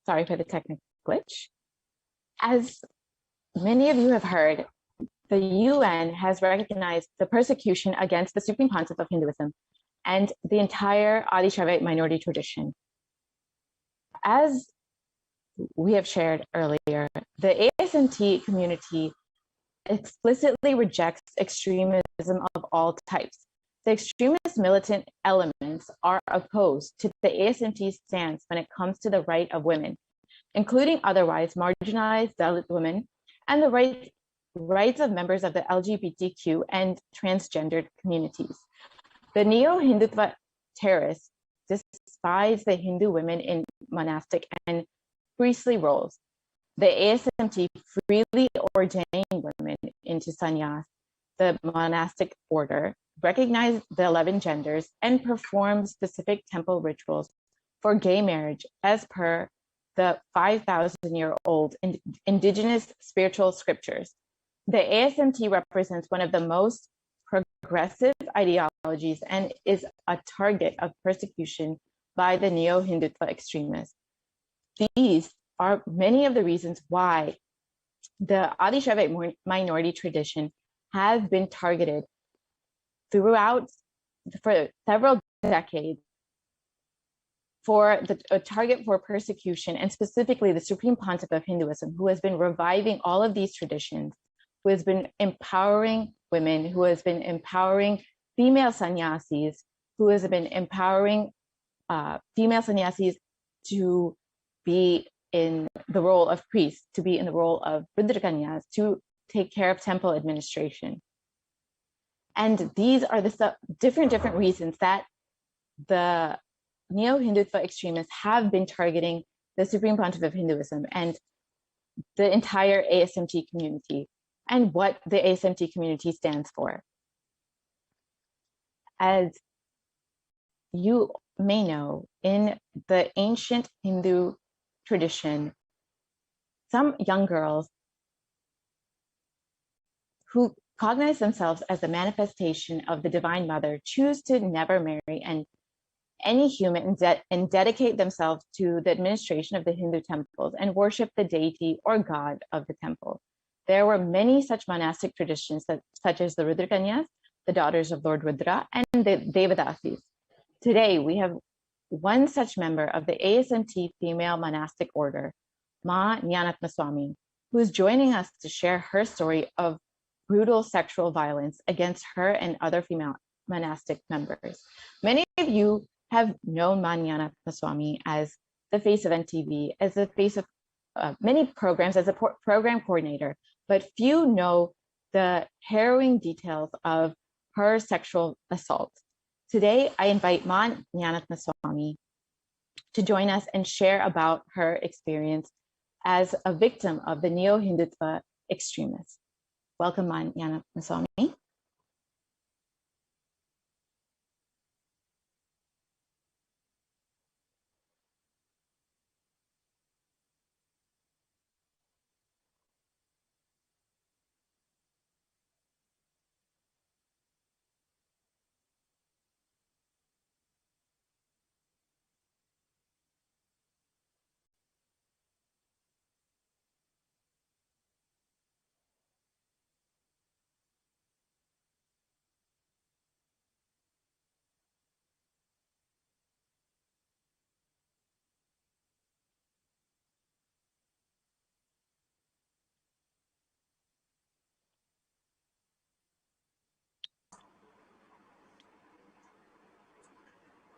Sorry for the technical glitch. As many of you have heard, the UN has recognized the persecution against the Supreme Pontiff of Hinduism and the entire Adi Shaivite minority tradition. As we have shared earlier, the ASMT community explicitly rejects extremism of all types. The extremist militant elements are opposed to the ASMT stance when it comes to the right of women, including otherwise marginalized Dalit women, and the rights of members of the LGBTQ and transgendered communities. The neo-Hindutva terrorists despise the Hindu women in monastic and priestly roles. The ASMT freely ordained women into sannyas, the monastic order, recognize the 11 genders, and perform specific temple rituals for gay marriage as per the 5,000-year-old indigenous spiritual scriptures. The ASMT represents one of the most progressive ideologies and is a target of persecution by the neo-Hindutva extremists. These are many of the reasons why the Adi Shaivite minority tradition has been targeted throughout for several decades for a target for persecution, and specifically the Supreme Pontiff of Hinduism, who has been reviving all of these traditions, who has been empowering women, who has been empowering female sannyasis, who has been empowering female sannyasis to be in the role of priests, to be in the role of Rudrakanyas, to take care of temple administration. And these are the different reasons that the neo-Hindutva extremists have been targeting the Supreme Pontiff of Hinduism and the entire ASMT community, and what the ASMT community stands for. As you may know, in the ancient Hindu tradition, some young girls who cognize themselves as a manifestation of the Divine Mother choose to never marry any human and dedicate themselves to the administration of the Hindu temples and worship the deity or god of the temple. There were many such monastic traditions, such as the Rudrakanyas, the daughters of Lord Rudra, and the Devadasis. Today, we have one such member of the ASMT female monastic order, Ma Nyanatma Swami, who is joining us to share her story of brutal sexual violence against her and other female monastic members. Many of you have known Ma Nyanatma Swami as the face of NTV, as the face of many programs, as a program coordinator, but few know the harrowing details of her sexual assault. Today, I invite Ma Nyanatma Swami to join us and share about her experience as a victim of the neo-Hindutva extremists. Welcome, Ma Nyanatma Swami.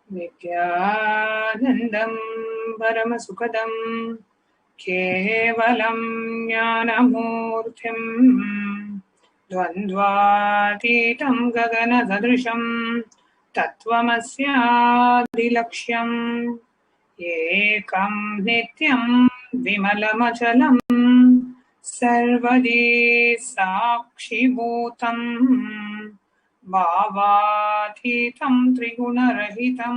Nithyanandam Paramasukadam Kevalam Jnanamurthyam Dvandvatitam Gaganadadrisham Tattvamasyadilaksham Ekam Nityam Vimalamachalam Sarvadi Sakshibhutam Bhavatitam Trigunarahitam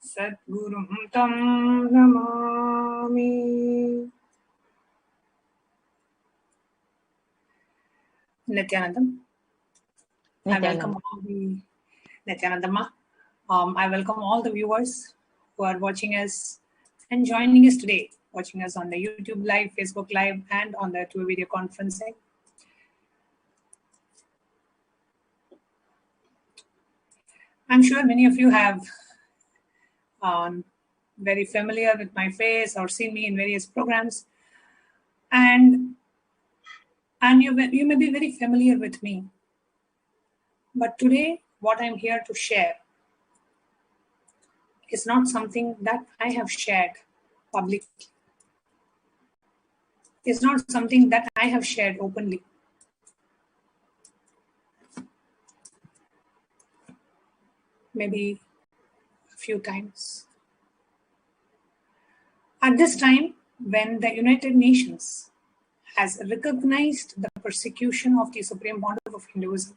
Sadgurum Tam Namami. Nithyanandam. I welcome all the Nithyanandamma. I welcome all the viewers who are watching us and joining us today watching us on the YouTube Live, Facebook Live, and on the two video conferencing. I'm sure many of you have very familiar with my face or seen me in various programs, and you may be very familiar with me. But today, what I'm here to share is not something that I have shared publicly. It's not something that I have shared openly. Maybe a few times. At this time, when the United Nations has recognized the persecution of the Supreme Pontiff of Hinduism,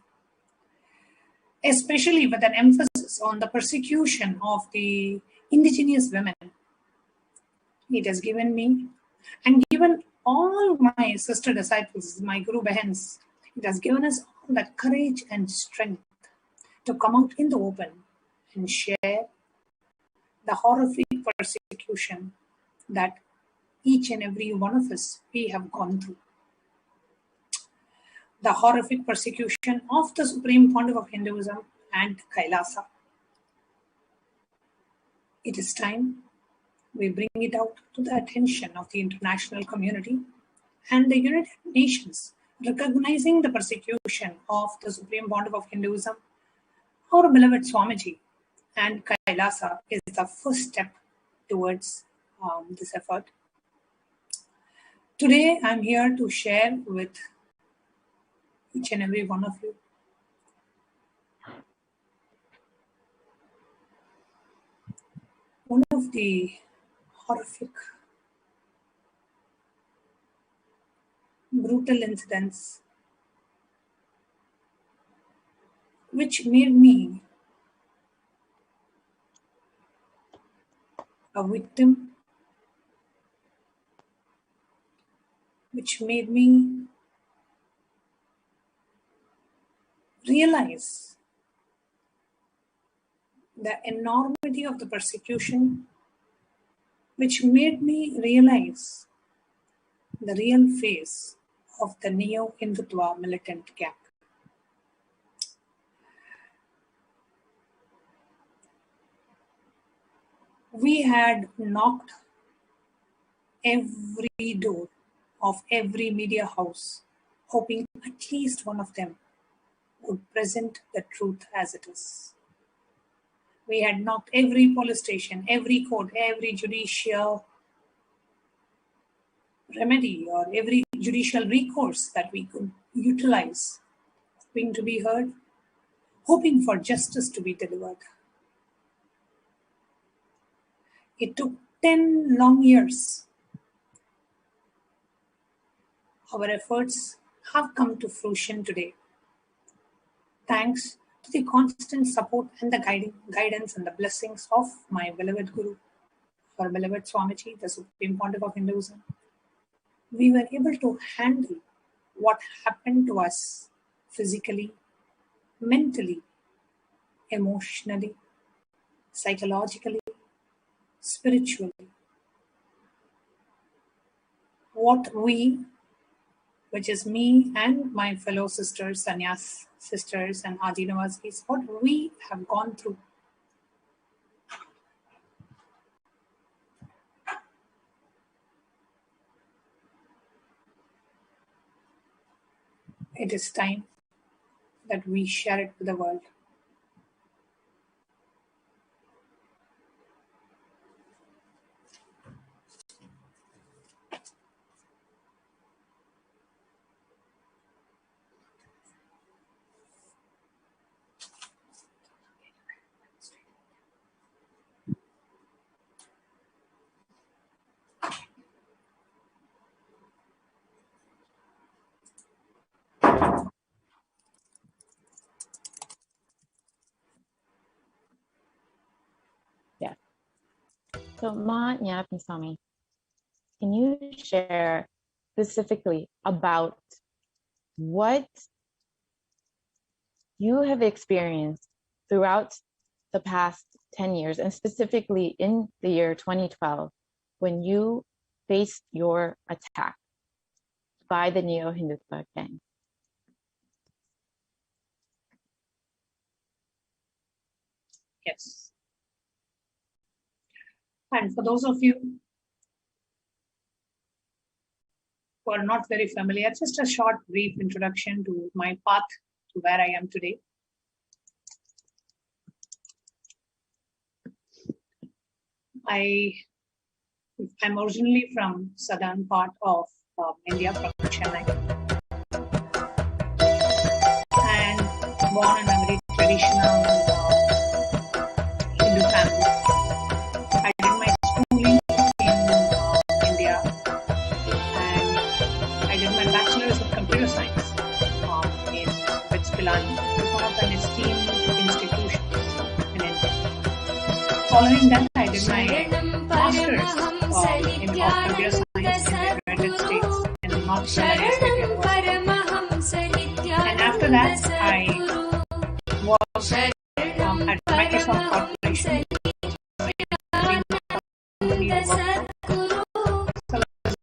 especially with an emphasis on the persecution of the indigenous women, it has given me and given all my sister disciples, my Guru Bahans, it has given us all that courage and strength to come out in the open and share the horrific persecution that each and every one of us, we have gone through. The horrific persecution of the Supreme Pontiff of Hinduism and Kailasa. It is time we bring it out to the attention of the international community and the United Nations, recognizing the persecution of the Supreme Pontiff of Hinduism. Our beloved Swamiji and Kailasa is the first step towards this effort. Today, I'm here to share with each and every one of you one of the horrific, brutal incidents which made me a victim, which made me realize the enormity of the persecution, which made me realize the real face of the neo-Hindutva militant camp. We had knocked every door of every media house, hoping at least one of them would present the truth as it is. We had knocked every police station, every court, every judicial remedy or every judicial recourse that we could utilize, hoping to be heard, hoping for justice to be delivered. It took 10 long years. Our efforts have come to fruition today, thanks to the constant support and the guidance and the blessings of my beloved Guru, our beloved Swamiji, the Supreme Pontiff of Hinduism. We were able to handle what happened to us physically, mentally, emotionally, psychologically, spiritually. What we, which is me and my fellow sisters, Sannyas sisters and Adi Navasis, what we have gone through. It is time that we share it with the world. So, Ma Nyapnisami, can you share specifically about what you have experienced throughout the past 10 years, and specifically in the year 2012, when you faced your attack by the Neo-Hindutva gang? Yes. And for those of you who are not very familiar, just a short, brief introduction to my path to where I am today. I'm originally from southern part of India, from Chennai, and born in a very traditional Hindu family. I did my schooling in India, and I did my bachelor's of computer science in Pilani. It was one of an esteemed institutions in India. Following that, I did my master's in computer science in the United States in North Carolina State University. And after that, I worked at Microsoft Corporation. So I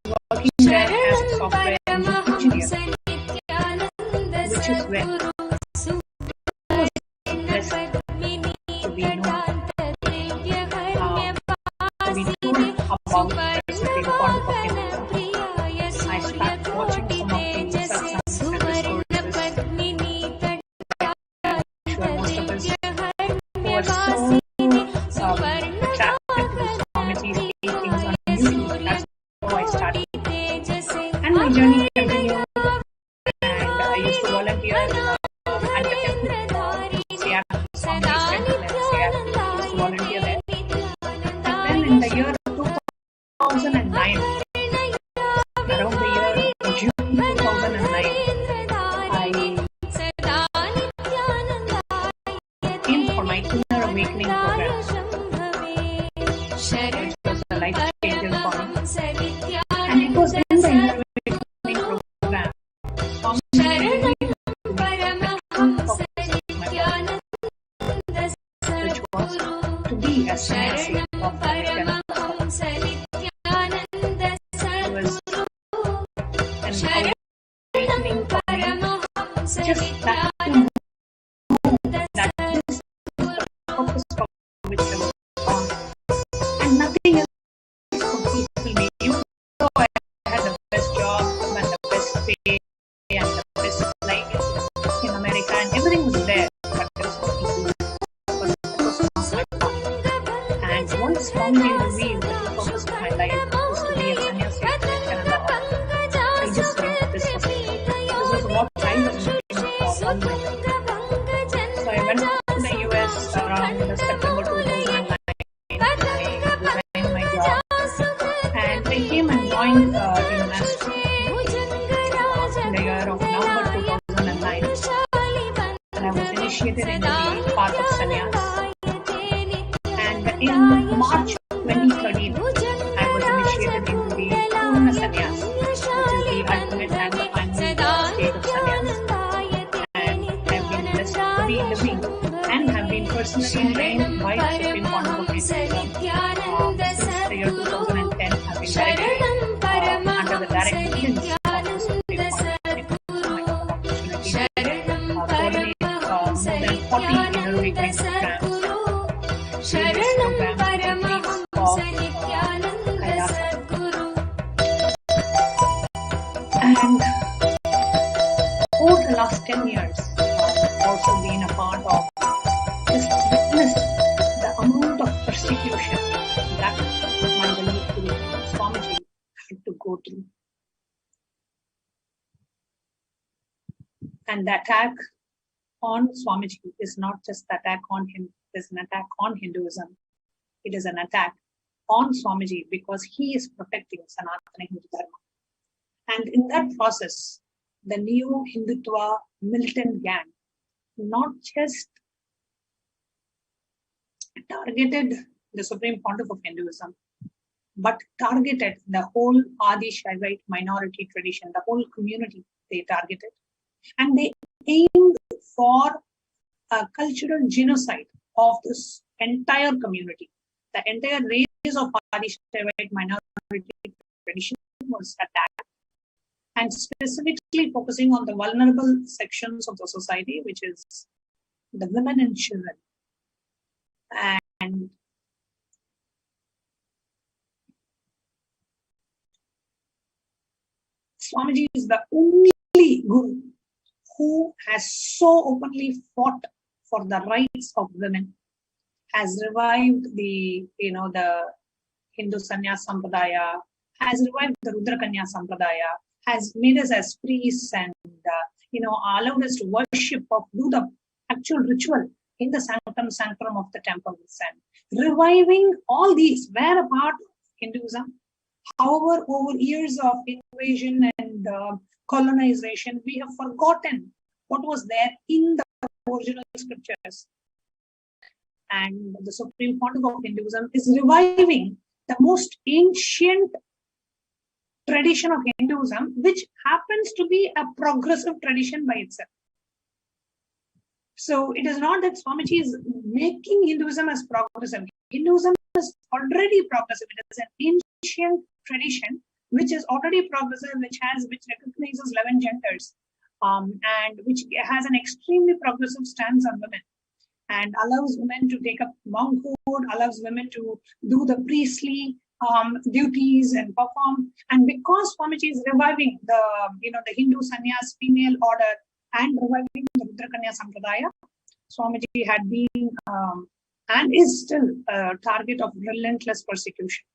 was working there as a software engineer, which is where I was blessed to be known, to be told about the Supreme Court of India. I started watching some of the satsangs and discourses, most of us who are so attracted to the Swamiji's teachings on YouTube. That's how I started. And my journey continued, and I used to volunteer at the temple, Seattle, Swamiji's temple in Seattle. I used to volunteer there. And then in the year 2009, around the year June 2009, I came for my Inner Awakening program, which was a life changer for me. And it was in the Inner Awakening program, Swamiji revealed to me the true purpose of my life, which was to be a sannyasi of the Nithyananda. It was an awakening for me, just that to know that this is the purpose for which I was born, and nothing else could fulfill me. Even though I had the best job and the best pay and the best life in America, and everything was there, but there was nothing to do because it was not my path. And once Swamiji revealed that the purpose of my life was to be a sannyasi of Nithyananda, I just knew this was what I was looking for all my life. So I went to the US around September 2009. I resigned my job, and I came and joined International in the year of November 2009, and I was initiated into the path of sannyas. And in March 2013, I was initiated into the Purna Sannyas, which is the ultimate and the final state of sannyas. And I've been blessed to be living and have been personally trained by the Supreme Court of India since the year 2010. I've been directed under the direct guidance of the Supreme Court of India. I got an opportunity to coordinate more than 40 inner awakening programs. Various programs of Kailasa. And over the last 10 years, I've also been a part of, just witnessed the amount of persecution that my beloved Guru Swamiji had to go through. And the attack on Swamiji is not just the attack on him, it is an attack on Hinduism. It is an attack on Swamiji because he is protecting Sanatana Hindu Dharma. And in that process, the Neo-Hindutva militant gang not just targeted the Supreme Pontiff of Hinduism, but targeted the whole Adi Shaivite minority tradition, the whole community they targeted. And they aimed for a cultural genocide of this entire community. The entire race of Adi Shaivite minority tradition was attacked, and specifically focusing on the vulnerable sections of the society, which is the women and children. And Swamiji is the only guru who has so openly fought for the rights of women, has revived the Hindu Sannyas Sampradaya, has revived the Rudra Kanya Sampradaya, has made us as priests and allowed us to worship or do the actual ritual in the sanctum of the temples, and reviving all these were a part of Hinduism. However, over years of invasion and colonization, we have forgotten what was there in the original scriptures. And the Supreme Pontiff of Hinduism is reviving the most ancient tradition of Hinduism, which happens to be a progressive tradition by itself. So it is not that Swamiji is making Hinduism as progressive. Hinduism is already progressive. It is an ancient tradition which is already progressive, which recognizes 11 genders, and which has an extremely progressive stance on women, and allows women to take up monkhood, allows women to do the priestly duties and perform. And because Swamiji is reviving the Hindu sannyas female order and reviving the Rudra Kanya Sampradaya, Swamiji had been and is still a target of relentless persecution.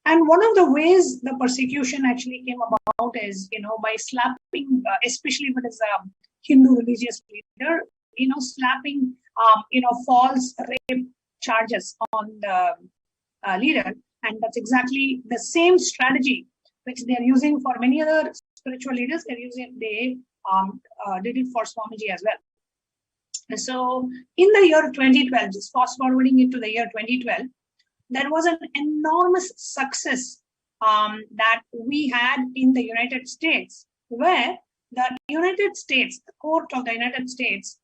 And one of the ways the persecution actually came about is, by slapping, especially if it is a Hindu religious leader, slapping, false rape charges on the leader. And that's exactly the same strategy which they are using for many other spiritual leaders. They did it for Swamiji as well. So in the year 2012, just fast forwarding it to the year 2012, there was an enormous success that we had in the United States, where the United States, the court of the United States,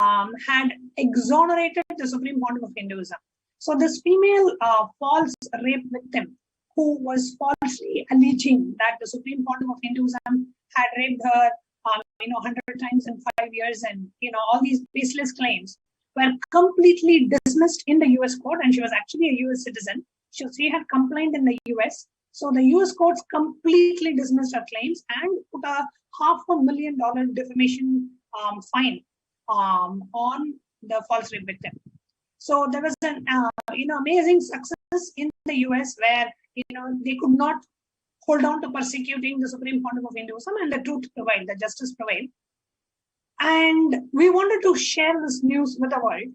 had exonerated the Supreme Pontiff of Hinduism. So this female false rape victim, who was falsely alleging that the Supreme Pontiff of Hinduism had raped her 100 times in 5 years, and all these baseless claims, were completely dismissed in the US court, and she was actually a US citizen. She had complained in the US. So the US courts completely dismissed her claims and put a $500,000 defamation fine on the false rape victim. So there was an amazing success in the US, where they could not hold on to persecuting the Supreme Pontiff of Hinduism, and the truth prevailed, the justice prevailed. And we wanted to share this news with the world.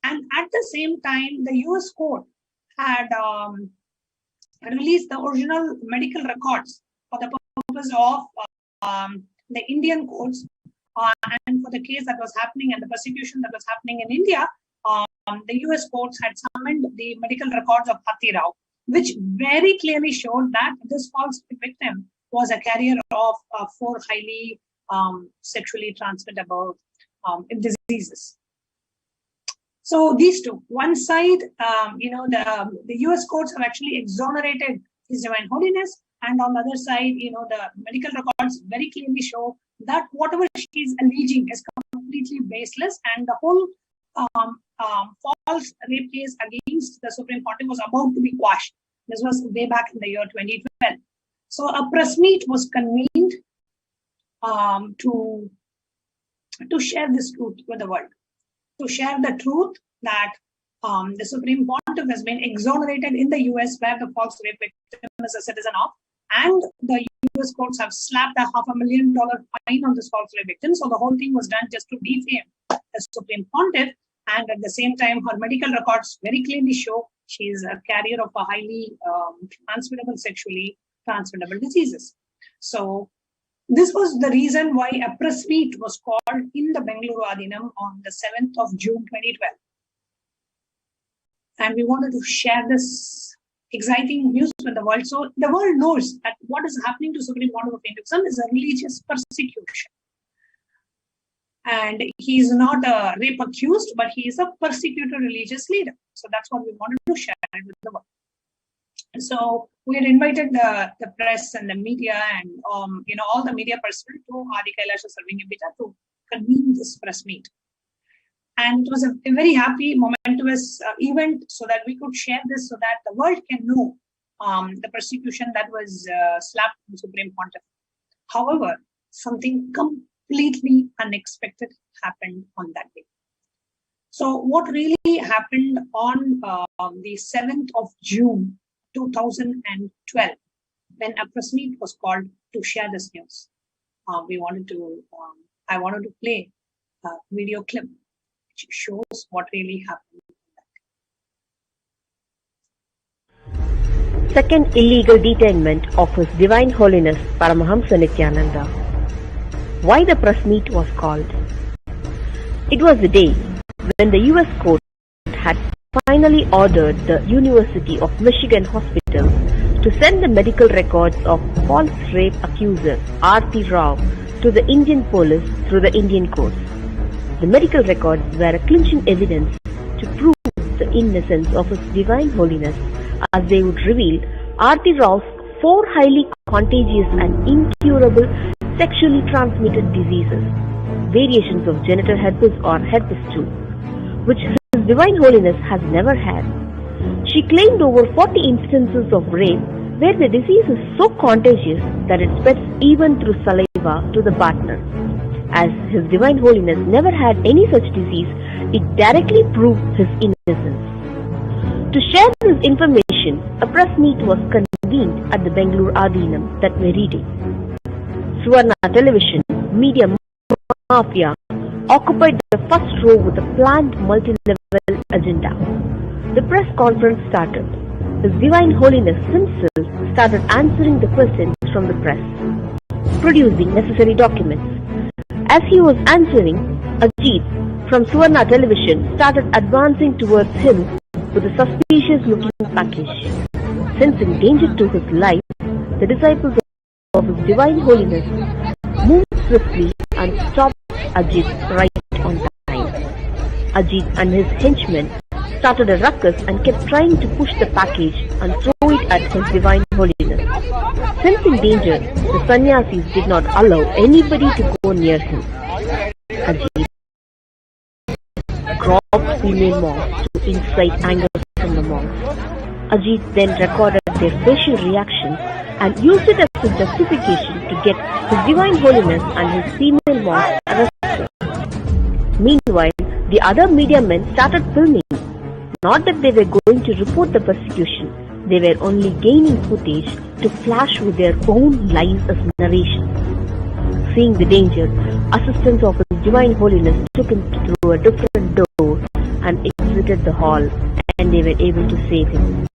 And at the same time, the US court had released the original medical records for the purpose of the Indian courts, and for the case that was happening and the persecution that was happening in India. The US courts had summoned the medical records of Hatti Rao, which very clearly showed that this false victim was a carrier of 4 highly sexually transmittable diseases. So these two, one side, the US courts have actually exonerated His Divine Holiness, and on the other side, the medical records very clearly show that whatever she is alleging is completely baseless, and the whole false rape case against the Supreme Pontiff was about to be quashed. This was way back in the year 2012. So a press meet was convened to share this truth with the world, to share the truth that the Supreme Pontiff has been exonerated in the US, where the false rape victim is a citizen of, and the US courts have slapped a $500,000 fine on this false rape victim. So the whole thing was done just to defame the Supreme Pontiff, and at the same time, her medical records very clearly show she is a carrier of a highly transmittable, sexually transmittable diseases. So this was the reason why a press meet was called in the Bengaluru Adinam on the 7th of June 2012. And we wanted to share this exciting news with the world, so the world knows that what is happening to Supreme Pontiff of Hinduism is a religious persecution. And he is not a rape accused, but he is a persecuted religious leader. So that's what we wanted to share with the world. So we had invited the press and the media and all the media personnel to Adi Kailasa Serving Abhita to convene this press meet. And it was a very happy, momentous event so that we could share this so that the world can know the persecution that was slapped on the Supreme Pontiff. However, something completely unexpected happened on that day. So what really happened on the 7th of June 2012, when a press meet was called to share this news, I wanted to play a video clip which shows what really happened. Second illegal detainment of His Divine Holiness Paramahamsa Nithyananda. Why the press meet was called? It was the day when the US court had finally ordered the University of Michigan Hospital to send the medical records of false rape accuser R.T. Rao to the Indian police through the Indian courts. The medical records were a clinching evidence to prove the innocence of His Divine Holiness, as they would reveal R.T. Rao's 4 highly contagious and incurable sexually transmitted diseases, variations of genital herpes or herpes 2, which His Divine Holiness has never had. She claimed over 40 instances of rape where the disease is so contagious that it spreads even through saliva to the partner. As His Divine Holiness never had any such disease, it directly proved his innocence. To share this information, a press meet was convened at the Bengaluru Adhinam that very day. Suvarna Television, media mafia, occupied the first row with a planned multi-level agenda. The press conference started. His Divine Holiness himself started answering the questions from the press, producing necessary documents. As he was answering, Ajit from Suvarna Television started advancing towards him with a suspicious-looking package. Sensing danger to his life, the disciples of His Divine Holiness moved swiftly and stopped Ajit right on time. Ajit and his henchmen started a ruckus and kept trying to push the package and throw it at His Divine Holiness. Sensing danger, the sannyasis did not allow anybody to go near him. Ajit grabbed female monks to incite anger from the monks. Ajit then recorded their facial reactions and used it as a justification to get His Divine Holiness and his female monks arrested. Meanwhile, the other media men started filming. Not that they were going to report the persecution, they were only gaining footage to flash with their own lives as narration. Seeing the danger, assistants of His Divine Holiness took him through a different door and exited the hall, and they were able to save him.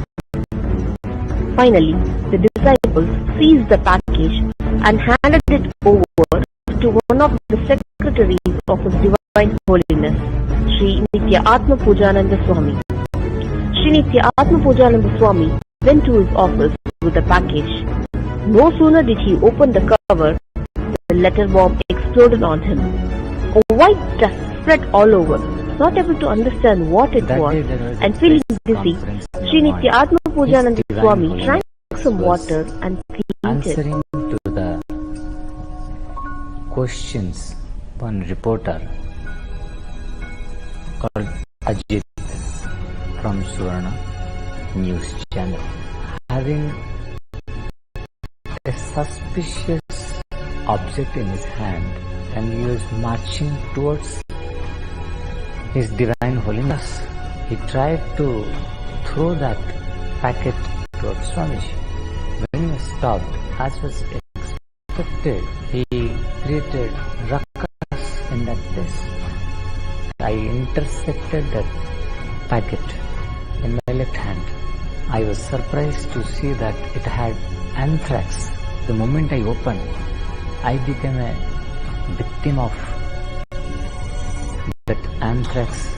Finally, the disciples seized the package and handed it over to one of the secretaries of His Divine Holiness, Sri Nithyananda Pujananda Swami. Sri Nithyananda Pujananda Swami went to his office with the package. No sooner did he open the cover, the letter bomb exploded on him. A white dust spread all over. Not able to understand what it was and feeling dizzy, Sri Nithyananda Pujananda Swami drank some water and fainted. Answering to the questions, one reporter called Ajit from Suvarna News Channel, having a suspicious object in his hand, and he was marching towards His Divine Holiness. He tried to throw that packet towards Swamiji. When he was stopped, as was expected, he created ruckus in that place. I intercepted that packet in my left hand. I was surprised to see that it had anthrax. The moment I opened, I became a victim of that anthrax.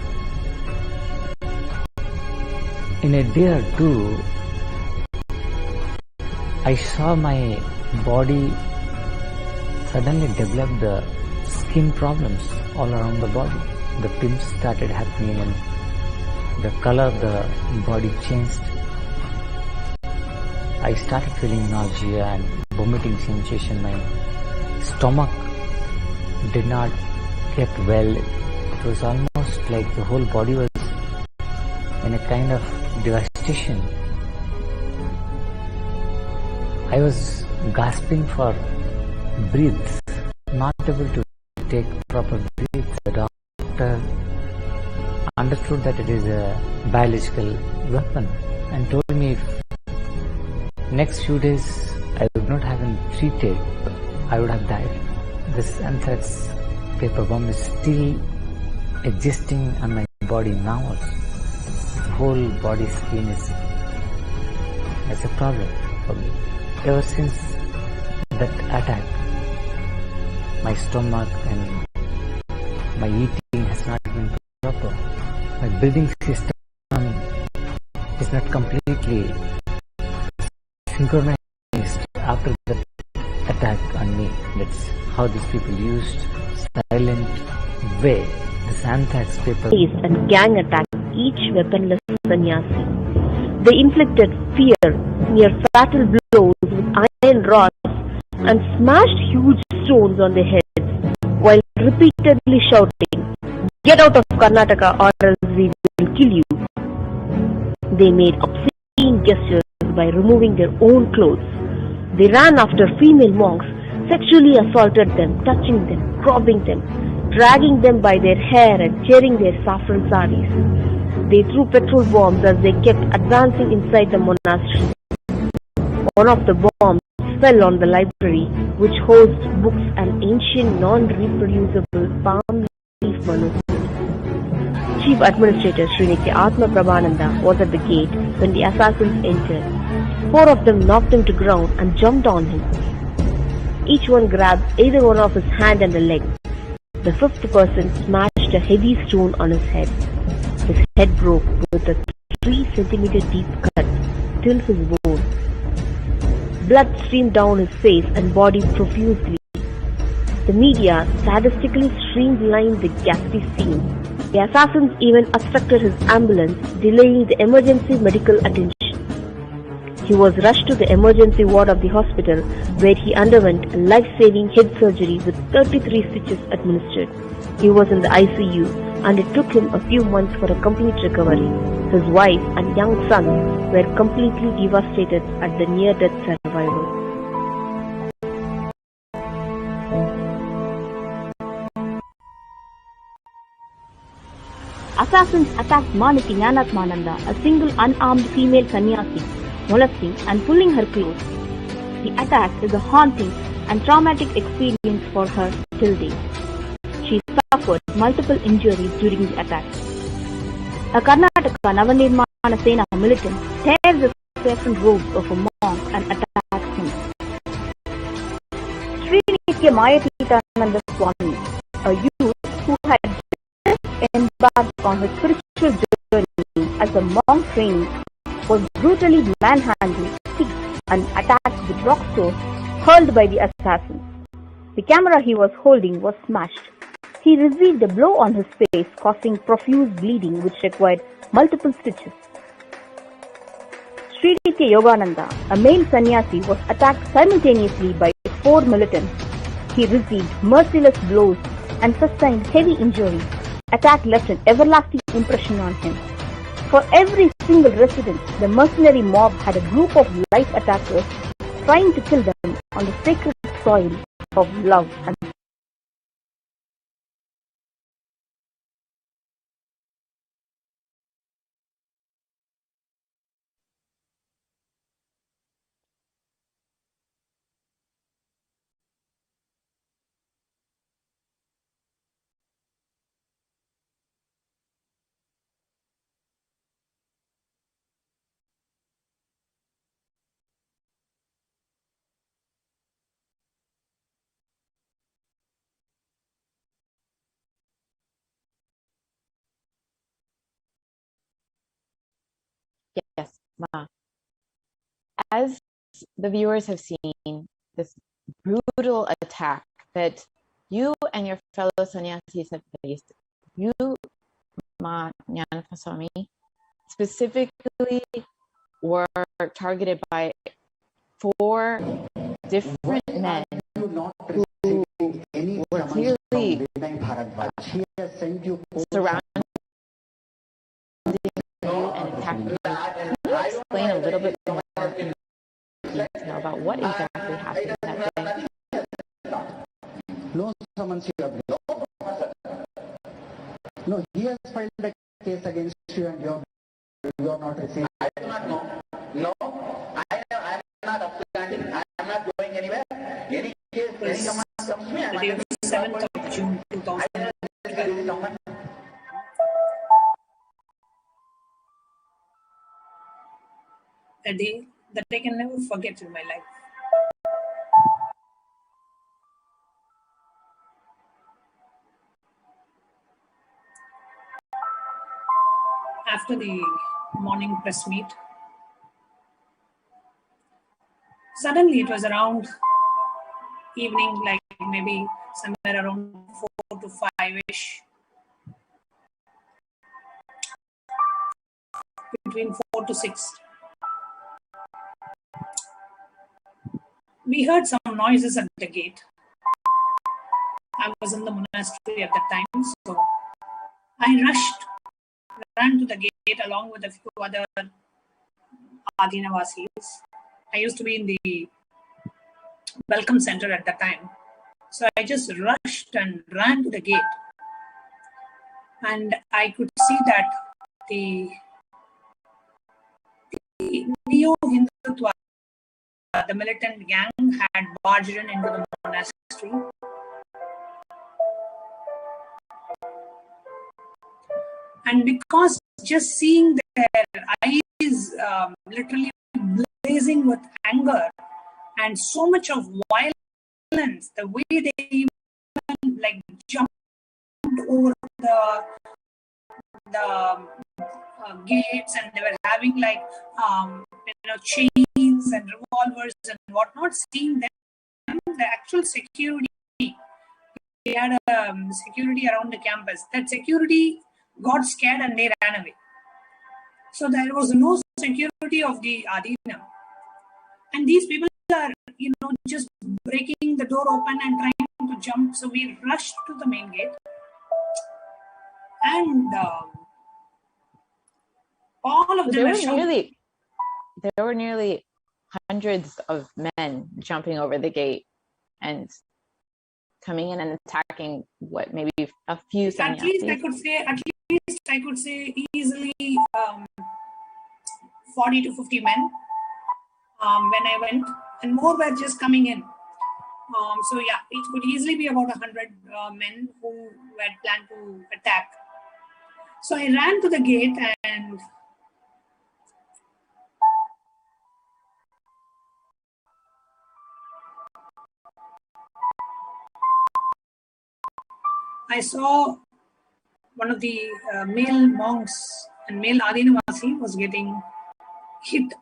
In a day or two, I saw my body suddenly develop the skin problems all around the body. The pimps started happening and the color of the body changed. I started feeling nausea and vomiting sensation. My stomach did not get well. It was almost like the whole body was in a kind of devastation. I was gasping for breath, not able to take proper breath. The doctor understood that it is a biological weapon and told me if next few days I would not have been treated, I would have died. This anthrax paper bomb is still existing on my body now also. Whole body skin is a problem for me. Ever since that attack, my stomach and my eating has not been proper. My breathing system is not completely synchronized after that attack on me. That's how these people used silent way this anthrax paper and gang attacked each weaponless sannyasi. They inflicted fear, near fatal blows with iron rods, and smashed huge stones on their heads, while repeatedly shouting, "Get out of Karnataka or else we will kill you." They made obscene gestures by removing their own clothes. They ran after female monks, sexually assaulted them, touching them, robbing them, dragging them by their hair and tearing their saffron saris. They threw petrol bombs as they kept advancing inside the monastery. One of the bombs fell on the library, which housed books and ancient non-reproducible palm leaf manuscripts. Chief Administrator Sri Nithyananda Prabhananda was at the gate when the assassins entered. 4 of them knocked him to ground and jumped on him. Each one grabbed either one of his hand and a leg. The 5th person smashed a heavy stone on his head. His head broke with a 3 centimeter deep cut till his bone. Blood streamed down his face and body profusely. The media sadistically streamlined the ghastly scene. The assassins even obstructed his ambulance, delaying the emergency medical attention. He was rushed to the emergency ward of the hospital, where he underwent a life-saving head surgery with 33 stitches administered. He was in the ICU, and it took him a few months for a complete recovery. His wife and young son were completely devastated at the near-death survival. Assassins attacked Ma Nithyananda, a single unarmed female sannyasi, molesting and pulling her clothes. The attack is a haunting and traumatic experience for her till date. She suffered multiple injuries during the attack. A Karnataka Navanirmana Sena militant tears the saffron robes of a monk and attacks him. Sri Nithya Mayathitananda Swami, a youth who had just embarked on his spiritual journey as a monk trainee, was brutally manhandled, seized and attacked with rock stones hurled by the assassins. The camera he was holding was smashed. He received a blow on his face, causing profuse bleeding which required multiple stitches. Sri Nithya Yogananda, a male sannyasi, was attacked simultaneously by 4 militants. He received merciless blows and sustained heavy injuries. Attack left an everlasting impression on him. For every single resident, the mercenary mob had a group of life attackers trying to kill them on the sacred soil of love and Yes, Ma. As the viewers have seen, this brutal attack that you and your fellow sannyasis have faced, you, Ma Jnanapaswami, specifically were targeted by 4 different men who were clearly surrounding you and attacking you. Can you explain a little bit more in detail about what exactly happened that day? No summons you have. No, he has filed a case against you and you are not receiving. I do not know. No, I am not upstanding. I am not going anywhere. Any case, any summons comes to me. The day of 7th of June 2012. A day that I can never forget in my life. After the morning press meet, suddenly it was around evening, like maybe somewhere around 4 to 5-ish. Between 4 to 6. We heard some noises at the gate. I was in the monastery at that time, so I ran to the gate along with a few other Adinavasis. I used to be in the welcome center at that time. So I just rushed and ran to the gate. And I could see that the Neo-Hindutva, the militant gang, had barged into the monastery. And because just seeing their eyes literally blazing with anger and so much of violence, the way they even like jumped over the gates, and they were having like chains and revolvers and whatnot. Seeing them, the actual security, they had security around the campus. That security got scared and they ran away. So there was no security of the Adina. And these people are, just breaking the door open and trying to jump. So we rushed to the main gate. And all of them there were nearly hundreds of men jumping over the gate and coming in and attacking maybe a few sannyasis. At least I could say easily 40 to 50 men when I went, and more were just coming in. So yeah, it could easily be about 100 men who had planned to attack. So I ran to the gate and I saw one of the male monks and male Adinavasi was getting hit,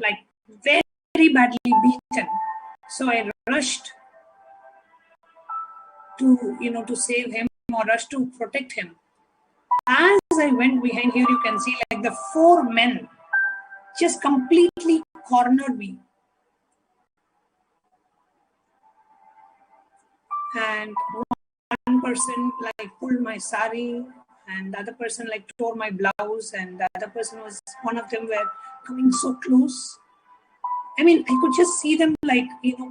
like very badly beaten. So I rushed to save him or rushed to protect him. As I went behind, here you can see like the 4 men just completely cornered me. And one person like pulled my sari, and the other person like tore my blouse, and the other person one of them were coming so close. I mean, I could just see them like,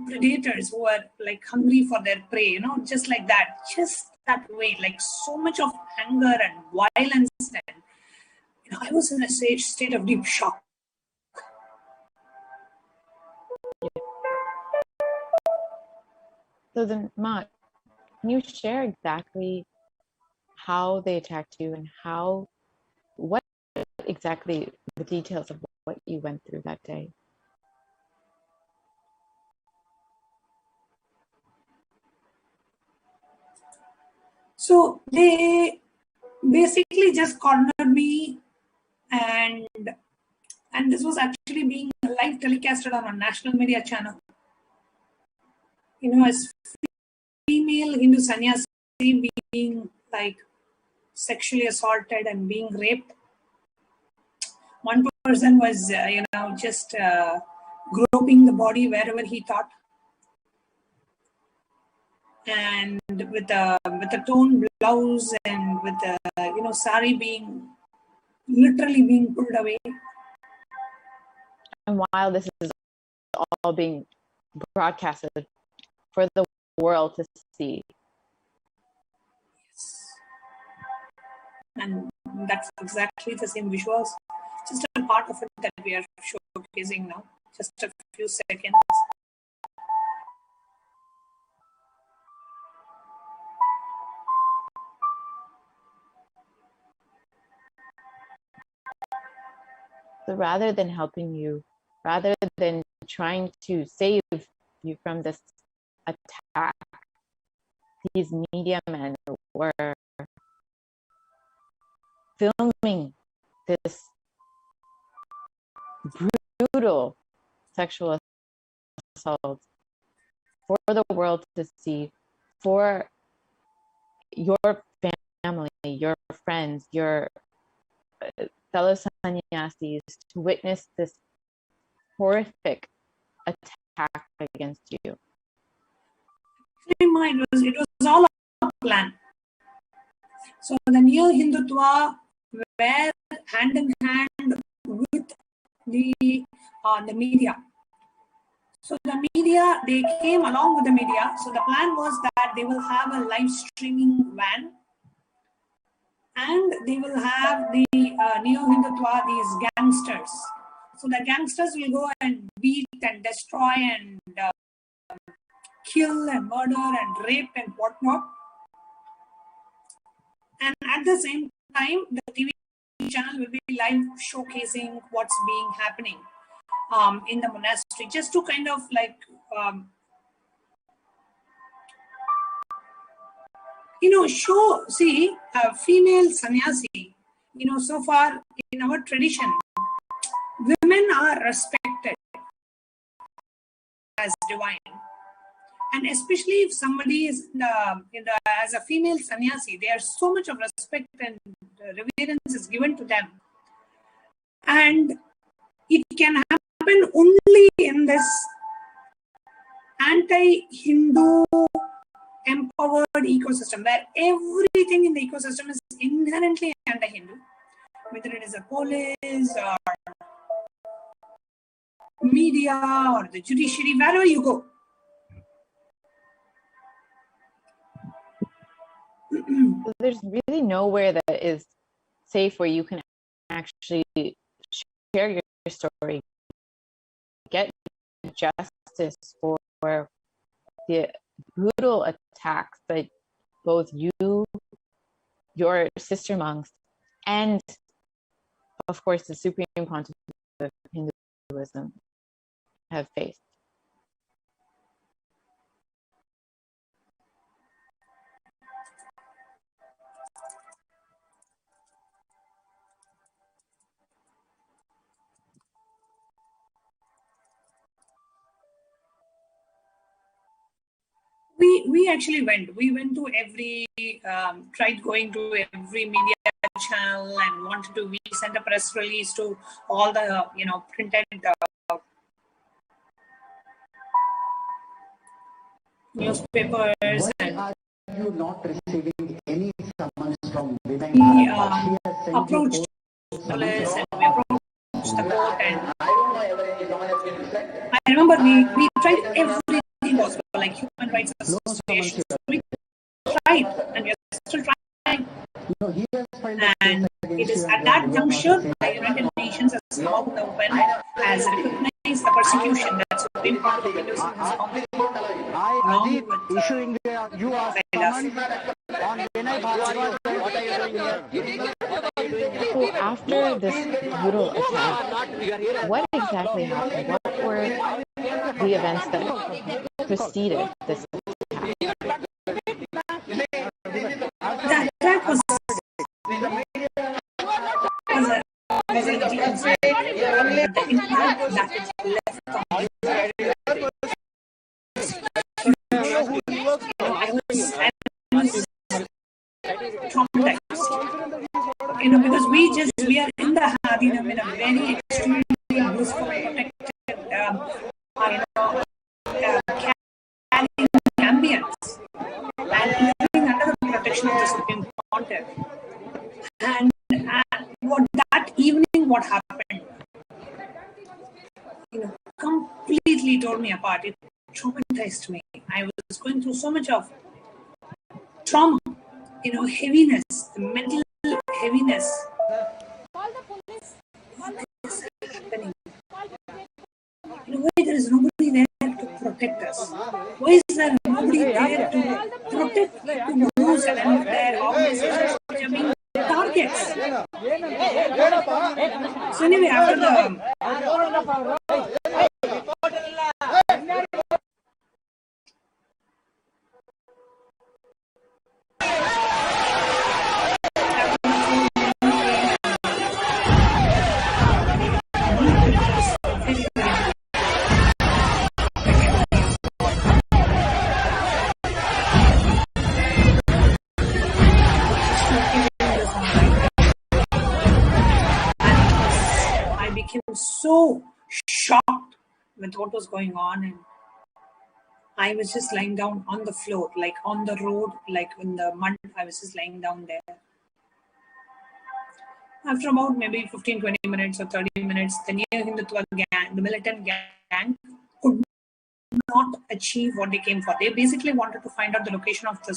predators who are like hungry for their prey, just like that, just that way, like so much of anger and violence. And, I was in a state of deep shock. So then, Ma, can you share exactly how they attacked you and what exactly the details of what you went through that day? So they basically just cornered me, and this was actually being live telecasted on a national media channel. As female Hindu sannyasi being like sexually assaulted and being raped. One person was, just groping the body wherever he thought, and with a torn blouse and with a sari being literally being pulled away. And while this is all being broadcasted for the world to see. Yes. And that's exactly the same visuals, just a part of it that we are showcasing now, just a few seconds. So rather than helping you, rather than trying to save you from this attack, these media men were filming this brutal sexual assault for the world to see, for your family, your friends, your fellow sannyasis to witness this horrific attack against you. It was all a plan. So the neo-Hindutva were hand in hand with the media. So the media, they came along with the media. So the plan was that they will have a live streaming van, and they will have the neo-Hindutva, these gangsters. So the gangsters will go and beat and destroy and kill and murder and rape and whatnot. And at the same time, the TV channel will be live showcasing what's being happening in the monastery, just to kind of like show, see, a female sannyasi, so far in our tradition, women are respected as divine. And especially if somebody is as a female sannyasi, there's so much of respect and reverence is given to them. And it can happen only in this anti-Hindu empowered ecosystem, where everything in the ecosystem is inherently anti-Hindu, whether it is a police or media or the judiciary, wherever you go. There's really nowhere that is safe where you can actually share your story, get justice for the brutal attacks that both you, your sister monks, and of course the Supreme Pontiff of Hinduism have faced. We actually went. We went to every, tried going to every media channel and wanted to. We sent a press release to all the printed newspapers. And are you not receiving any summons from women? We approached police and we approached the court, and I don't know whether any summons has been sent. I remember we tried everything possible, like Human Rights Association. We tried, and we are still trying. No, he has filed And it is at that juncture the United Nations has come out open, has recognized the persecution that Supreme Court of Hinduism has found. I, Ajit, issuing you a summons on Vinay Bhargava. What are you doing here? So after this brutal attack, what exactly happened? What were the events that preceded this attack? The attack was the impact that it left on me. I was traumatized. Because we are in the Hadinam in a very extremely blissful, protected And that evening, what happened, completely tore me apart. It traumatized me. I was going through so much of trauma, heaviness, the mental heaviness. What is happening? Why there is nobody there to protect us? Why is there nobody there to protect those and their organizations which are being targets? So anyway, after the became so shocked with what was going on, and I was just lying down on the floor, like on the road, like in the mud. I was just lying down there. After about maybe 15-20 minutes or 30 minutes, the Neo Hindutva gang, the militant gang, could not achieve what they came for. They basically wanted to find out the location of the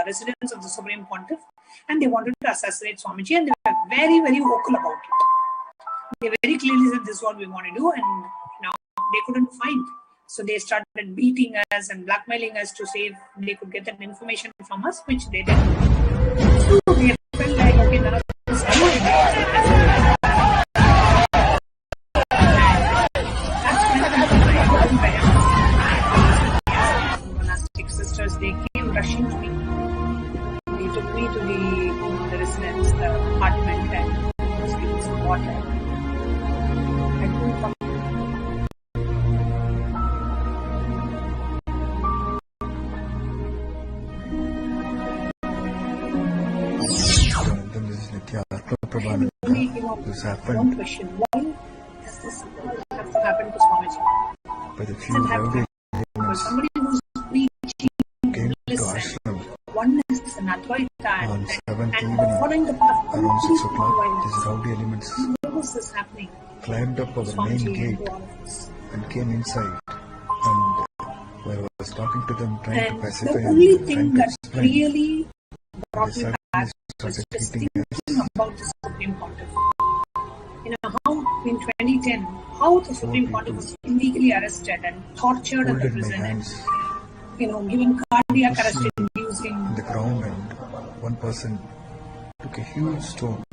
residence of the Supreme Pontiff, and they wanted to assassinate Swamiji, and they were very, very vocal about it. They very clearly said this is what we want to do, and they couldn't find. So they started beating us and blackmailing us to see if they could get that information from us, which they did. So they felt like, okay, none of this is monastic sisters, they came rushing to me. They took me to the residence, the apartment, and was giving some water. I couldn't come. This is Nithyananda. This happened. One question: why does this have to happen to Swamiji? By the few rowdy For somebody who's preaching came to bliss ashram and oneness and Advaita on 7th and evening following the path of around 6 complete o'clock. violence. These rowdy elements Why was this happening? climbed up our main Swamiji gate and all of this. and came inside. And while I was talking to them, trying to And pacify the and only trying thing to that explain, really brought they me back was started just hitting us. thinking about the Supreme Pontiff. How in 2010, how the Supreme Pontiff was illegally arrested and tortured at the Holded my prison, hands, and given cardiac pushed arrest me inducing in the ground, and one person took a huge stone,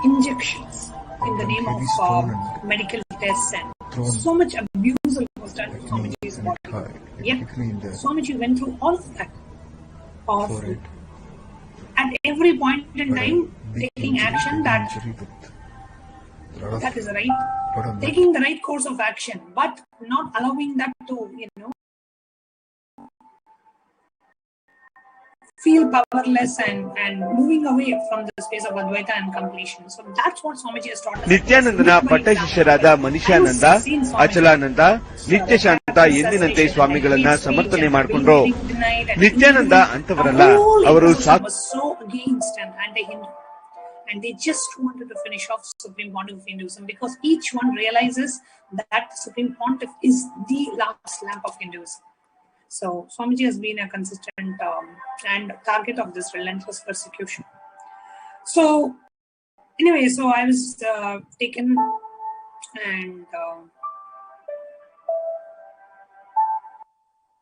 injections in the one name heavy of stone and medical tests, and thrown so much abuse was done to at me, Swamiji's and body. it Yet hit me in the Swamiji went through all of that. Powerful. forehead. At every point in But a time, big taking injury, action big that injury with a lot that of is right, blood. taking the right course of action, but not allowing that to, feel powerless and moving away from the space of Advaita and completion. So that's what Swamiji has taught us. ನಿತ್ಯಾನಂದನ ಪಟ್ಟ ಶಿಷ್ಯರಾದ ಮನಿಷಾನಂದ ಅಚಲಾನಂದ ನಿತ್ಯ ಶಾಂತ ಎಂದಿನಂತೆ ಸ್ವಾಮಿಗಳನ್ನ ಸಮರ್ಥನೆ ಮಾಡಿಕೊಂಡ್ರು. ನಿತ್ಯಾನಂದ ಅಂತವರಲ್ಲ, ಅವರು was so against and anti-Hindu, and they just wanted to finish off Supreme Pontiff of Hinduism, because each one realizes that the Supreme Pontiff is the last lamp of Hinduism. So Swamiji has been a consistent and target of this relentless persecution. So anyway, so I was taken and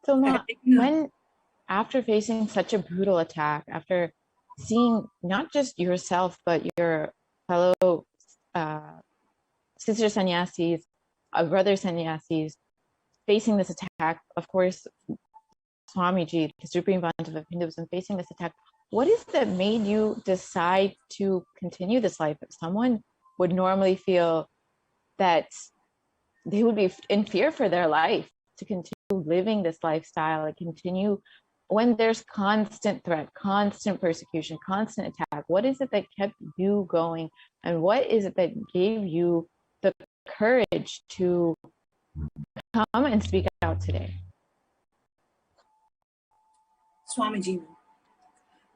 So when, after facing such a brutal attack, after seeing not just yourself but your fellow sister sannyasis, brother sannyasis facing this attack, of course, Swamiji, the Supreme Pontiff of Hinduism, facing this attack, what is that made you decide to continue this life? If someone would normally feel that they would be in fear for their life, to continue living this lifestyle and continue when there's constant threat, constant persecution, constant attack, what is it that kept you going? And what is it that gave you the courage to come and speak out today? Swamiji.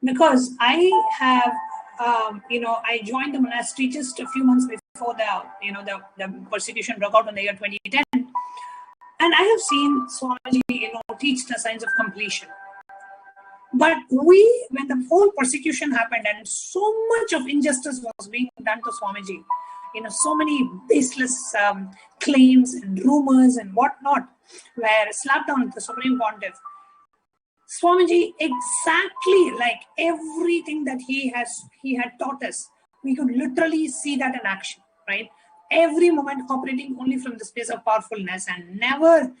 Because I have I joined the monastery just a few months before the persecution broke out in the year 2010. And I have seen Swamiji, teach the signs of completion. But when the whole persecution happened and so much of injustice was being done to Swamiji, so many baseless claims and rumors and whatnot were slapped on the Supreme Pontiff. Swamiji, exactly like everything that he had taught us, we could literally see that in action, right? Every moment operating only from the space of powerfulness and never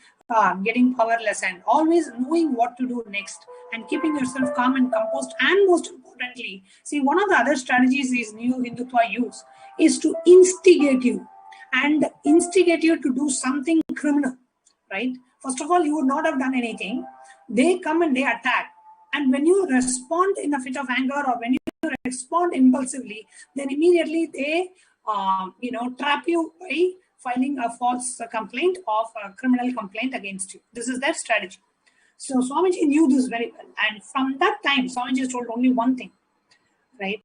getting powerless, and always knowing what to do next and keeping yourself calm and composed. And most importantly, see, one of the other strategies these new Hindutva use is to instigate you to do something criminal, right? First of all, you would not have done anything. They come and they attack. And when you respond in a fit of anger, or when you respond impulsively, then immediately they trap you by filing a false complaint of a criminal complaint against you. This is their strategy. So Swamiji knew this very well. And from that time, Swamiji is told only one thing, right?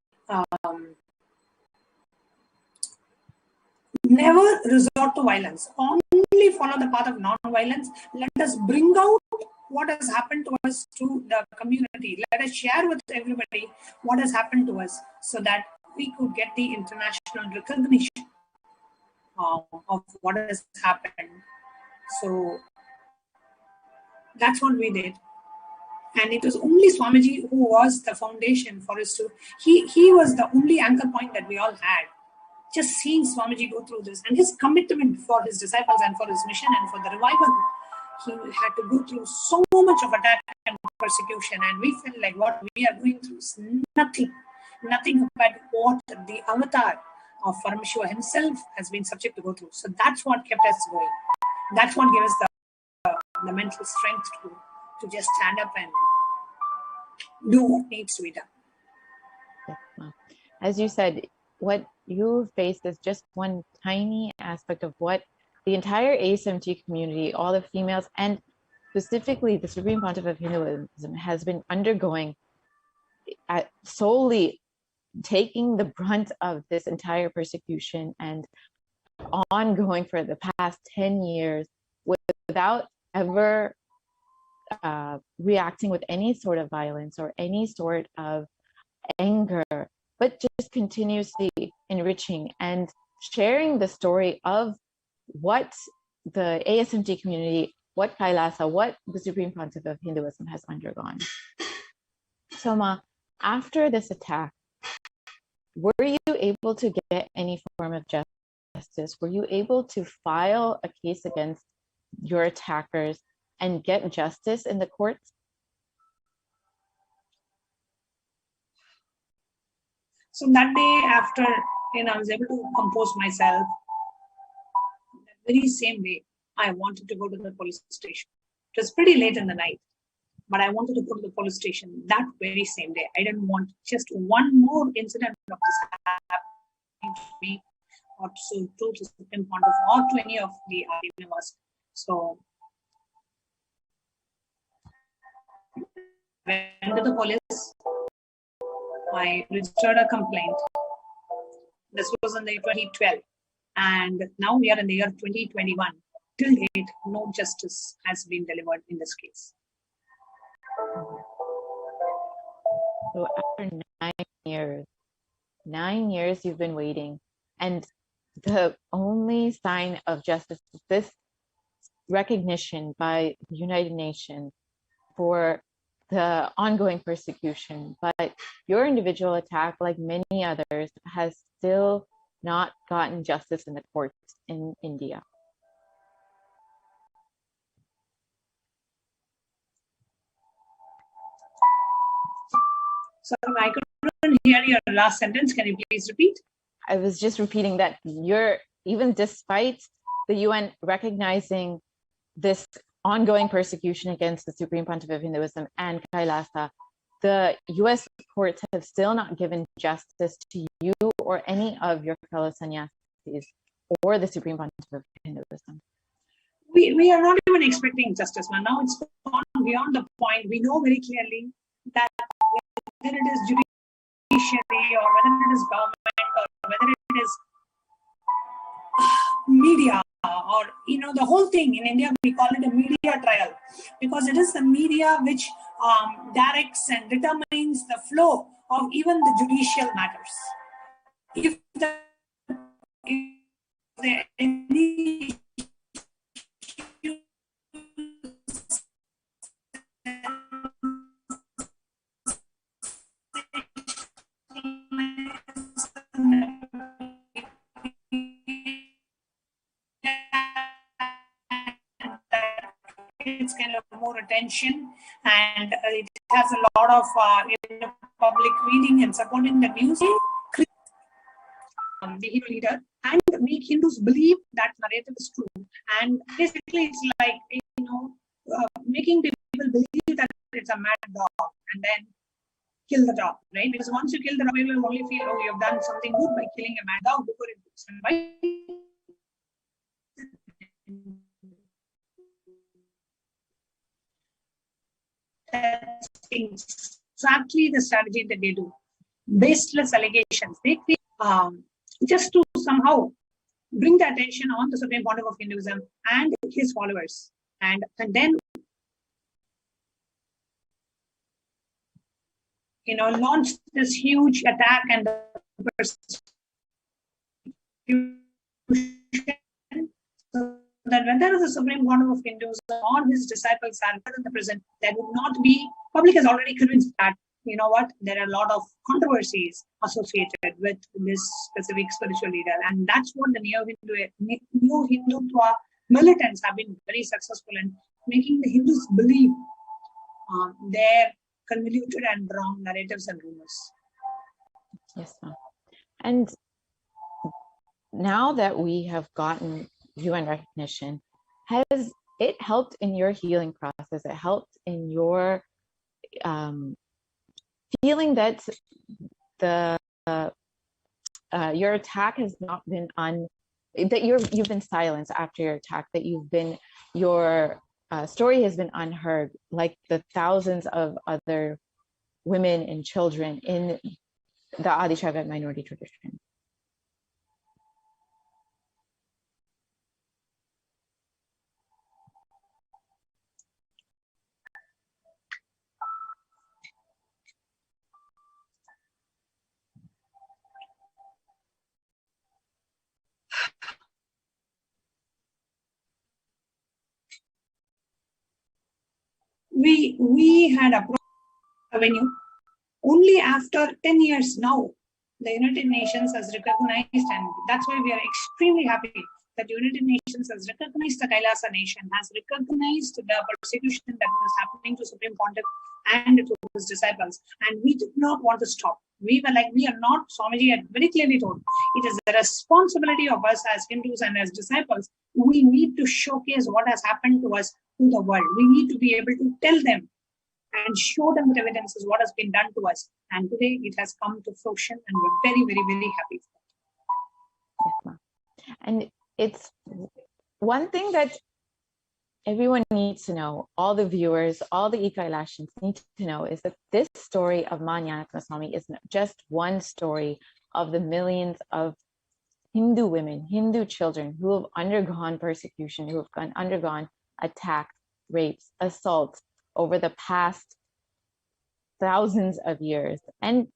Never resort to violence. Only follow the path of non-violence. Let us bring out what has happened to us to the community. Let us share with everybody what has happened to us, so that we could get the international recognition of what has happened. So that's what we did. And it was only Swamiji who was the foundation for us to, he was the only anchor point that we all had. Just seeing Swamiji go through this and his commitment for his disciples and for his mission and for the revival, he had to go through so much of attack and persecution, and we felt like what we are going through is nothing compared to what the avatar of Parameshwar himself has been subject to go through. So that's what kept us going. That's what gave us the mental strength to just stand up and do what needs to be done. As you said, what you faced is just one tiny aspect of what the entire ASMT community, all the females, and specifically the Supreme Pontiff of Hinduism has been undergoing, solely taking the brunt of this entire persecution and ongoing for the past 10 years without ever reacting with any sort of violence or any sort of anger, but just continuously enriching and sharing the story of what the ASMT community, what Kailasa, what the Supreme Pontiff of Hinduism has undergone. Soma, after this attack, were you able to get any form of justice? Were you able to file a case against your attackers and get justice in the courts? So that day after, I was able to compose myself. That very same day, I wanted to go to the police station. It was pretty late in the night, but I wanted to go to the police station that very same day. I didn't want just one more incident of this happening to me, or to the Supreme Pontiff, or to any of the universe. So I went to the police. I registered a complaint. This was in the year 2012, and now we are in the year 2021. Till date, no justice has been delivered in this case. So after 9 years you've been waiting, and the only sign of justice is this recognition by the United Nations for the ongoing persecution. But your individual attack, like many others, has still not gotten justice in the courts in India. So I couldn't hear your last sentence. Can you please repeat? I was just repeating that even despite the UN recognizing this ongoing persecution against the Supreme Pontiff of Hinduism and Kailasa, the US courts have still not given justice to you or any of your fellow sannyasis or the Supreme Pontiff of Hinduism. We are not even expecting justice, man. Now it's gone beyond the point. We know very clearly that whether it is judiciary or whether it is government or whether it is media or the whole thing. In India we call it a media trial, because it is the media which directs and determines the flow of even the judicial matters. If any it's kind of more attention, and it has a lot of public reading and supporting the news. The Hindu leader and make Hindus believe that narrative is true, and basically it's like making people believe that it's a mad dog and then kill the dog, right? Because once you kill the dog, people will only feel, oh, you've done something good by killing a mad dog before it goes. And why? Exactly the strategy that they do. Baseless allegations. They create just to somehow bring the attention on the Supreme Pontiff of Hinduism and his followers, and then launch this huge attack and so that when there is a Supreme Pontiff of Hinduism or his disciples are in the prison, there would not be, public is already convinced that, there are a lot of controversies associated with this specific spiritual leader. And that's what the New Hindutva militants have been very successful in, making the Hindus believe their convoluted and wrong narratives and rumors. Yes, ma'am. And now that we have gotten UN recognition, has it helped in your healing process? It helped in your feeling that your attack has not been that you've been silenced after your attack, that your story has been unheard, like the thousands of other women and children in the Adi Shaiva minority tradition? We had approached Avenue only after 10 years now. The United Nations has recognized, and that's why we are extremely happy that the United Nations has recognized the Kailasa nation, has recognized the persecution that was happening to Supreme Pontiff and to his disciples. And we did not want to stop. We were like, we are not, Swamiji had very clearly told, it is the responsibility of us as Hindus and as disciples. We need to showcase what has happened to us to the world. We need to be able to tell them and show them with evidences what has been done to us. And today it has come to fruition, and we're very, very, very happy for that. And it's one thing that everyone needs to know, all the viewers, all the Kailashans need to know, is that this story of Ma Nyanatma Swami is just one story of the millions of Hindu women, Hindu children who have undergone persecution, who have undergone attacks, rapes, assaults over the past thousands of years, and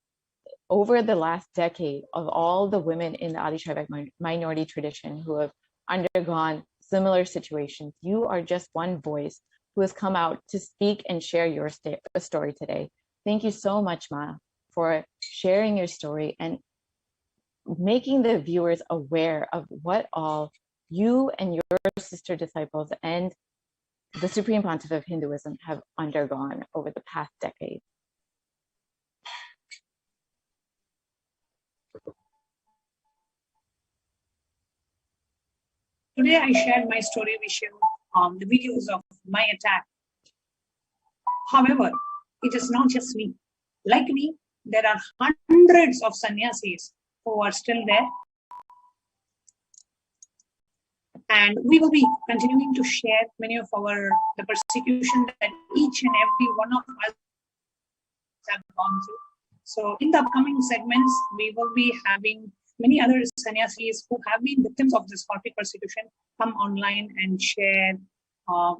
over the last decade, of all the women in the Adi Shaiva minority tradition who have undergone similar situations. You are just one voice who has come out to speak and share your story today. Thank you so much, Ma, for sharing your story and making the viewers aware of what all you and your sister disciples and the Supreme Pontiff of Hinduism have undergone over the past decade. Today I shared my story with you, the videos of my attack. However, it is not just me. Like me, there are hundreds of sannyasis who are still there. And we will be continuing to share many of the persecution that each and every one of us have gone through. So in the upcoming segments, we will be having many other sannyasis who have been victims of this horrific persecution come online and share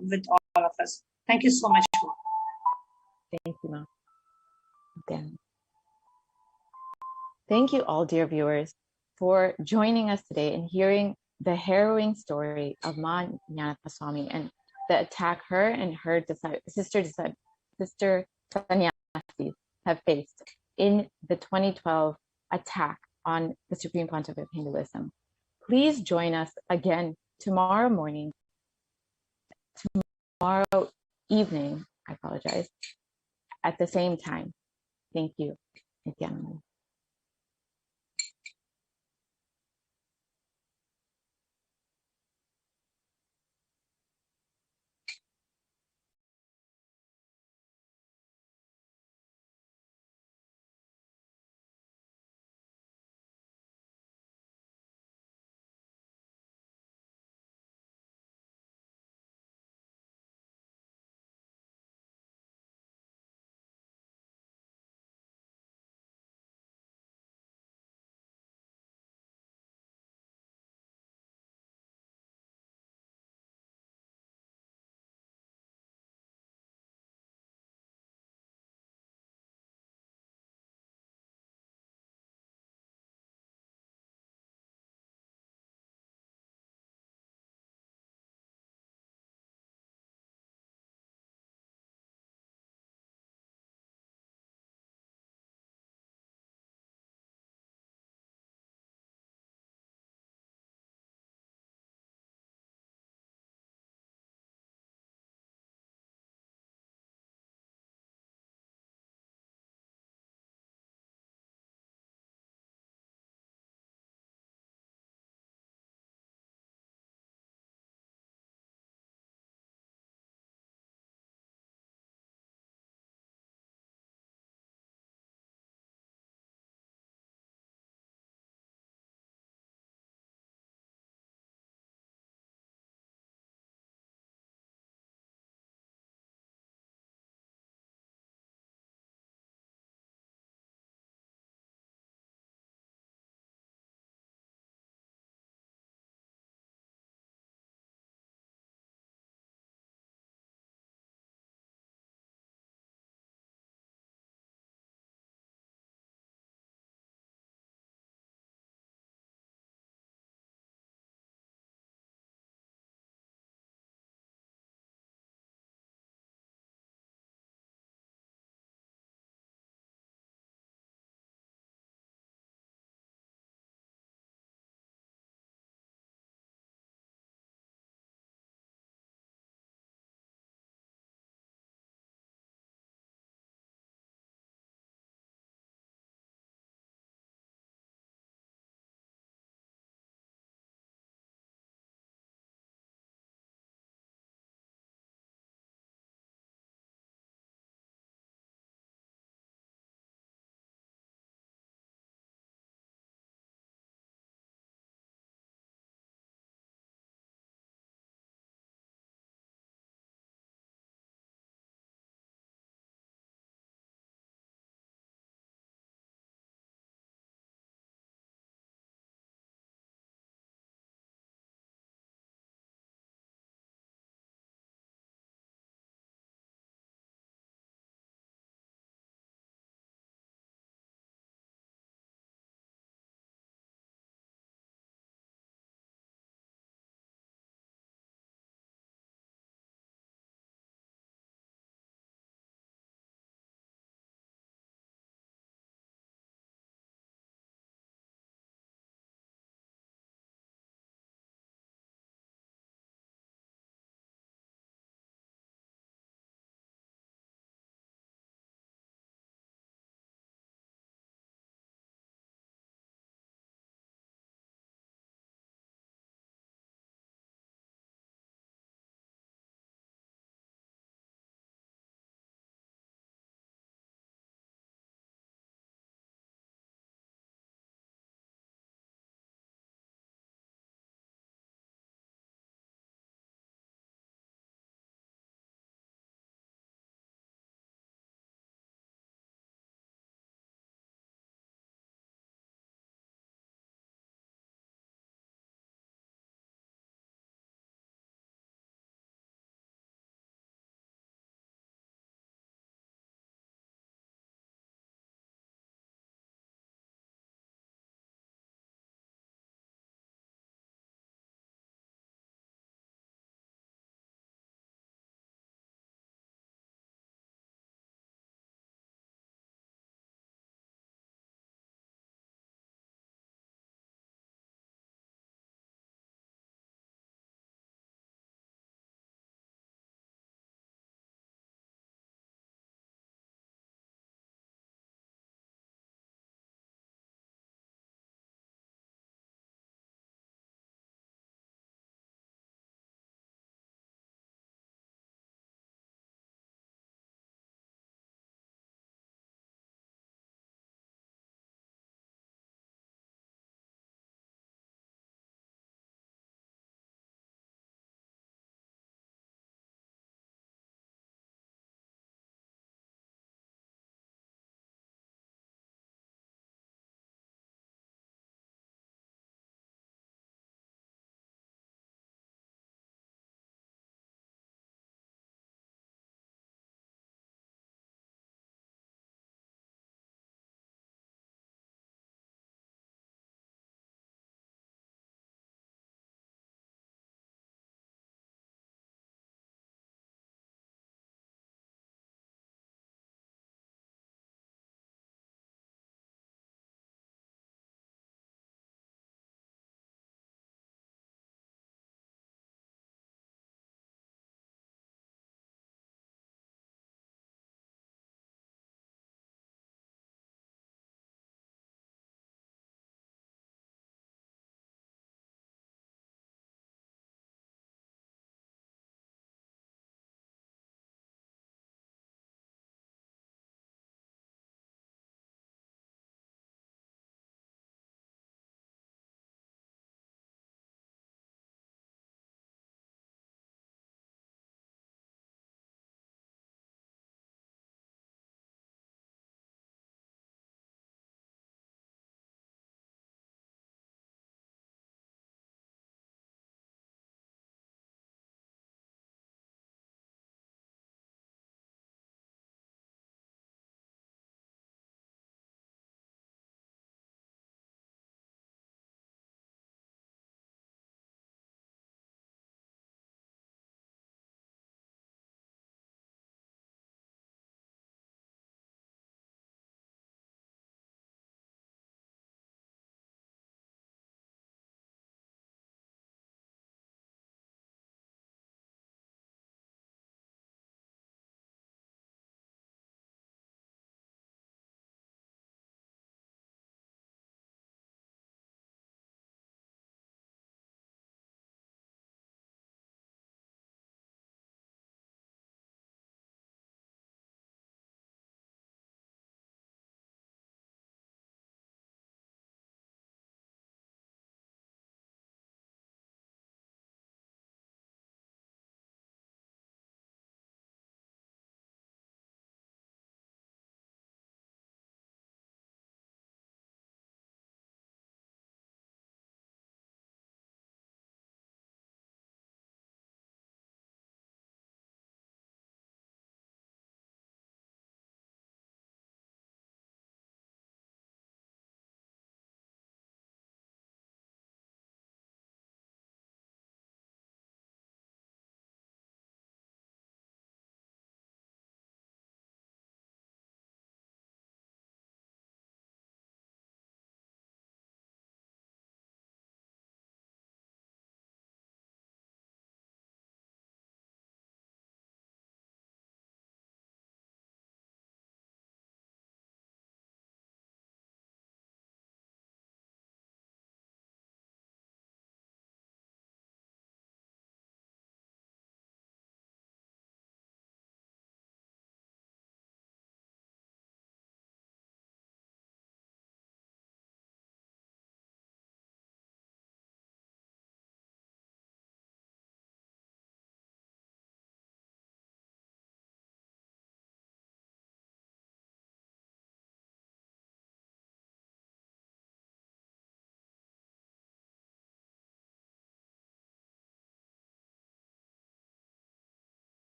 with all of us. Thank you so much. Thank you, Ma. Again. Thank you all, dear viewers, for joining us today and hearing the harrowing story of Ma Nyanapaswami and the attack her and her sister sannyasis have faced in the 2012 attack on the Supreme Pontiff of Hinduism. Please join us again tomorrow evening, I apologize, at the same time. Thank you. Nithyananda.